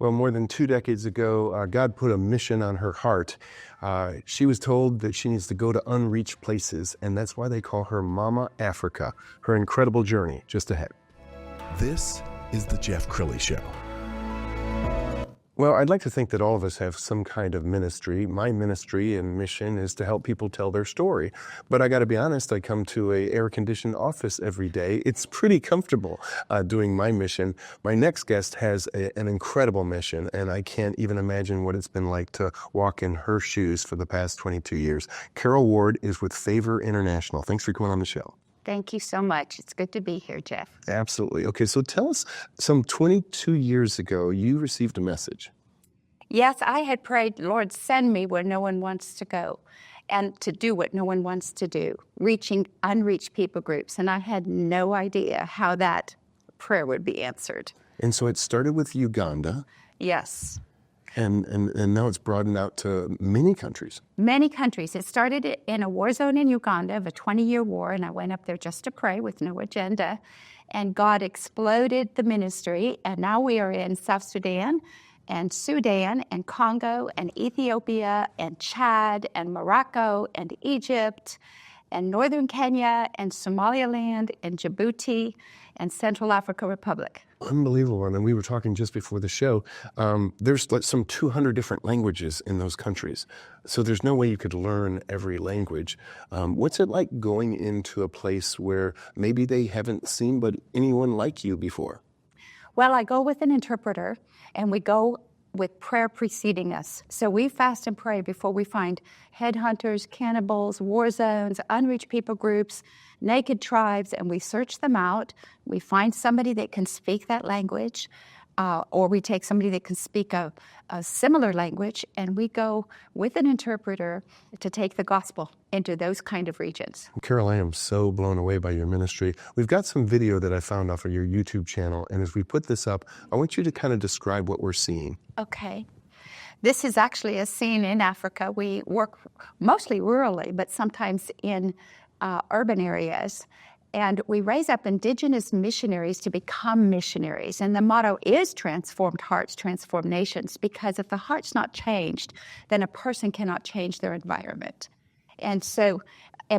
Well, more than 2 decades ago, God put a mission on her heart. She was told that she needs to go to unreached places, and that's why they call her Mama Africa. Her incredible journey just ahead. This is the Jeff Crilley Show. Well, I'd like to think that all of us have some kind of ministry. My ministry and mission is to help people tell their story. But I got to be honest, I come to an air-conditioned office every day. It's pretty comfortable doing my mission. My next guest has an incredible mission, and I can't even imagine what it's been like to walk in her shoes for the past 22 years. Carole Ward is with Favor International. Thanks for coming on the show. Thank you so much. It's good to be here, Jeff. Absolutely. Okay, so tell us, some 22 years ago, you received a message. Yes, I had prayed, Lord, send me where no one wants to go and to do what no one wants to do, reaching unreached people groups. And I had no idea how that prayer would be answered. And so it started with Uganda. Yes. And now it's broadened out to many countries. Many countries. It started in a war zone in Uganda of a 20-year war, and I went up there just to pray with no agenda. And God exploded the ministry, and now we are in South Sudan and Congo and Ethiopia and Chad and Morocco and Egypt and northern Kenya and Somaliland and Djibouti and Central African Republic. Unbelievable. And we were talking just before the show. There's like some 200 different languages in those countries. So there's no way you could learn every language. What's it like going into a place where maybe they haven't seen but anyone like you before? Well, I go with an interpreter, and we go with prayer preceding us. So we fast and pray before we find headhunters, cannibals, war zones, unreached people groups, naked tribes, and we search them out. We find somebody that can speak that language, or we take somebody that can speak a similar language, and we go with an interpreter to take the gospel into those kind of regions. Carole, I am so blown away by your ministry. We've got some video that I found off of your YouTube channel, and as we put this up, I want you to kind of describe what we're seeing. Okay. This is actually a scene in Africa. We work mostly rurally, but sometimes in urban areas. And we raise up indigenous missionaries to become missionaries. And the motto is transformed hearts, transform nations, because if the heart's not changed, then a person cannot change their environment. And so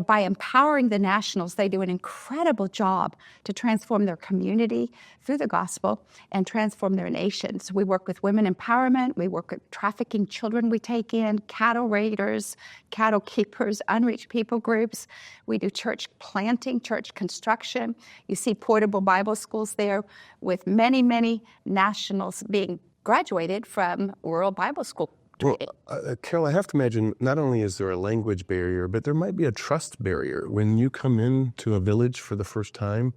by empowering the nationals, they do an incredible job to transform their community through the gospel and transform their nations. We work with women empowerment. We work with trafficking children we take in, cattle raiders, cattle keepers, unreached people groups. We do church planting, church construction. You see portable Bible schools there with many, many nationals being graduated from rural Bible school. Well, Carole, I have to imagine not only is there a language barrier, but there might be a trust barrier. When you come into a village for the first time,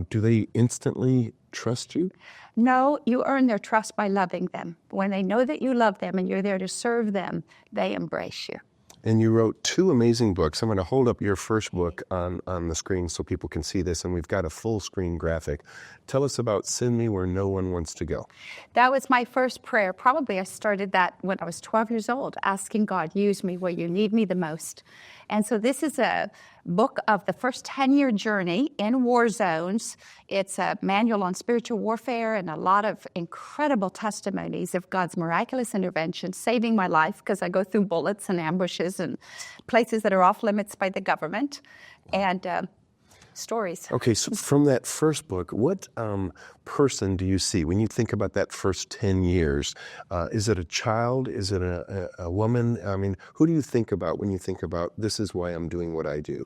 do they instantly trust you? No, you earn their trust by loving them. When they know that you love them and you're there to serve them, they embrace you. And you wrote 2 amazing books. I'm going to hold up your first book on the screen so people can see this, and we've got a full screen graphic. Tell us about Send Me Where No One Wants to Go. That was my first prayer. Probably I started that when I was 12 years old, asking God, use me where you need me the most. And so this is a book of the first 10-year journey in war zones. It's a manual on spiritual warfare and a lot of incredible testimonies of God's miraculous intervention, saving my life because I go through bullets and ambushes and places that are off limits by the government, and stories. Okay, so from that first book, what person do you see when you think about that first 10 years? Is it a child? Is it a woman? I mean, who do you think about when you think about this is why I'm doing what I do?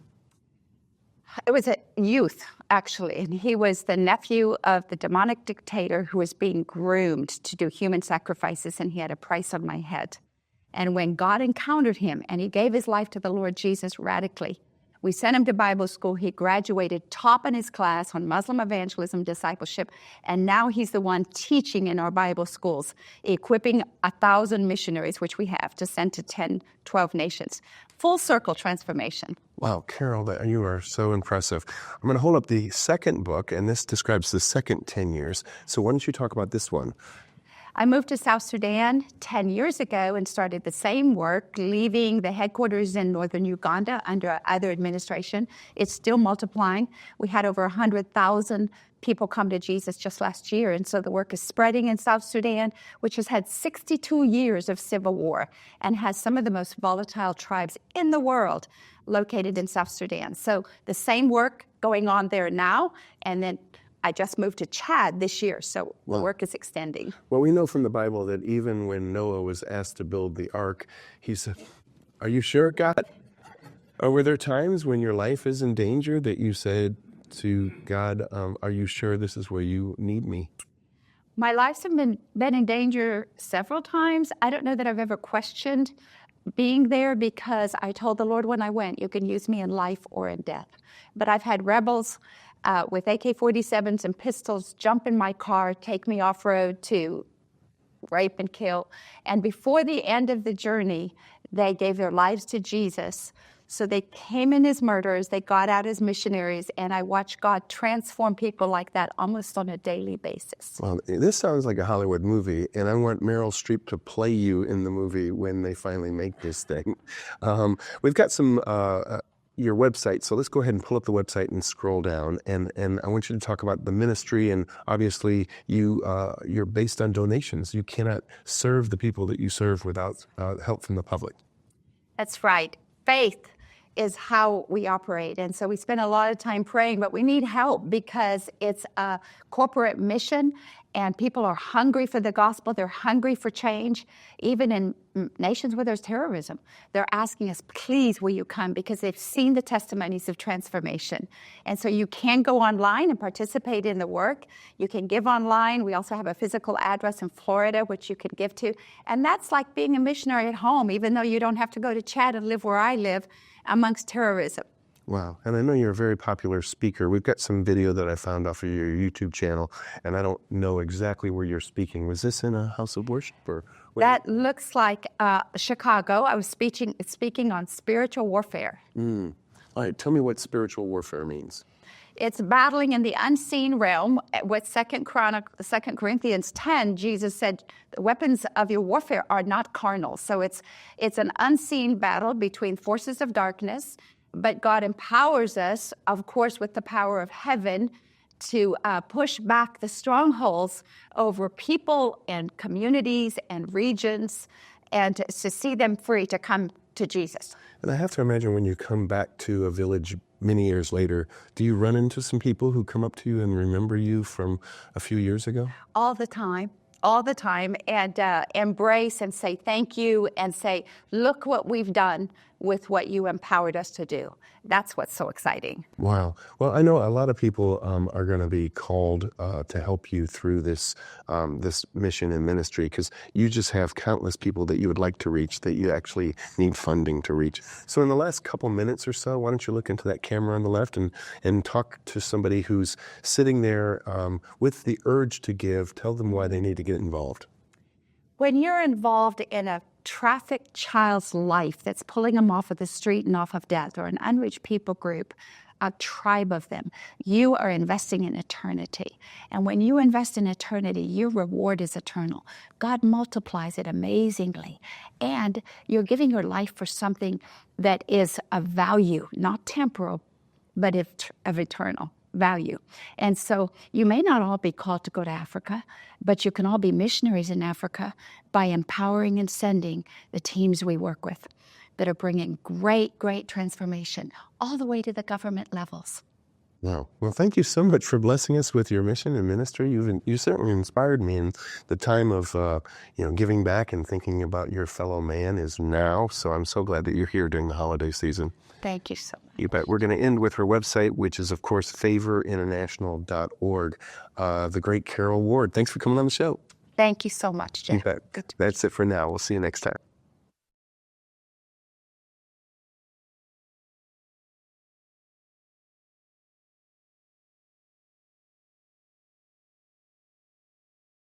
It was a youth, actually, and he was the nephew of the demonic dictator who was being groomed to do human sacrifices, and he had a price on my head. And when God encountered him and he gave his life to the Lord Jesus radically, we sent him to Bible school. He graduated top in his class on Muslim evangelism, discipleship, and now he's the one teaching in our Bible schools, equipping 1,000 missionaries, which we have, to send to 10, 12 nations. Full circle transformation. Wow, Carole, you are so impressive. I'm going to hold up the second book, and this describes the second 10 years. So why don't you talk about this one? I moved to South Sudan 10 years ago and started the same work, leaving the headquarters in northern Uganda under other administration. It's still multiplying. We had over 100,000 people come to Jesus just last year. And so the work is spreading in South Sudan, which has had 62 years of civil war and has some of the most volatile tribes in the world located in South Sudan. So the same work going on there now, and then I just moved to Chad this year, so the work is extending. Well, we know from the Bible that even when Noah was asked to build the ark, he said, "Are you sure, God?" Or were there times when your life is in danger that you said to God, "Are you sure this is where you need me?" My life's been in danger several times. I don't know that I've ever questioned being there, because I told the Lord when I went, you can use me in life or in death. But I've had rebels with AK-47s and pistols jump in my car, take me off-road to rape and kill. And before the end of the journey, they gave their lives to Jesus. So they came in as murderers, they got out as missionaries, and I watched God transform people like that almost on a daily basis. Well, this sounds like a Hollywood movie, and I want Meryl Streep to play you in the movie when they finally make this thing. We've got some your website, so let's go ahead and pull up the website and scroll down, and I want you to talk about the ministry. And obviously you're based on donations. You cannot serve the people that you serve without help from the public. That's right. Faith is how we operate. And so we spend a lot of time praying, but we need help because it's a corporate mission and people are hungry for the gospel. They're hungry for change. Even in nations where there's terrorism, they're asking us, please, will you come? Because they've seen the testimonies of transformation. And so you can go online and participate in the work. You can give online. We also have a physical address in Florida, which you can give to. And that's like being a missionary at home, even though you don't have to go to Chad and live where I live amongst terrorism. Wow. And I know you're a very popular speaker. We've got some video that I found off of your YouTube channel, and I don't know exactly where you're speaking. Was this in a house of worship? Or that looks like Chicago. I was speaking on spiritual warfare. All right. Tell me what spiritual warfare means. It's battling in the unseen realm. With 2 Corinthians 10, Jesus said, the weapons of your warfare are not carnal. So it's an unseen battle between forces of darkness, but God empowers us, of course, with the power of heaven to push back the strongholds over people and communities and regions and to see them free to come to Jesus. And I have to imagine when you come back to a village many years later, do you run into some people who come up to you and remember you from a few years ago? All the time, and embrace and say thank you and say, look what we've done with what you empowered us to do. That's what's so exciting. Wow. Well, I know a lot of people are going to be called to help you through this mission and ministry, because you just have countless people that you would like to reach that you actually need funding to reach. So in the last couple minutes or so, why don't you look into that camera on the left and talk to somebody who's sitting there with the urge to give. Tell them why they need to get involved. When you're involved in a trafficked child's life that's pulling them off of the street and off of death, or an unreached people group, a tribe of them, you are investing in eternity. And when you invest in eternity, your reward is eternal. God multiplies it amazingly. And you're giving your life for something that is of value, not temporal, but of eternal value. And so you may not all be called to go to Africa, but you can all be missionaries in Africa by empowering and sending the teams we work with that are bringing great, great transformation all the way to the government levels. Wow. Well, thank you so much for blessing us with your mission and ministry. You certainly inspired me, and the time of giving back and thinking about your fellow man is now. So I'm so glad that you're here during the holiday season. Thank you so much. You bet. We're going to end with her website, which is, of course, favorinternational.org. The great Carole Ward. Thanks for coming on the show. Thank you so much, Jeff. You bet. That's it for now. We'll see you next time.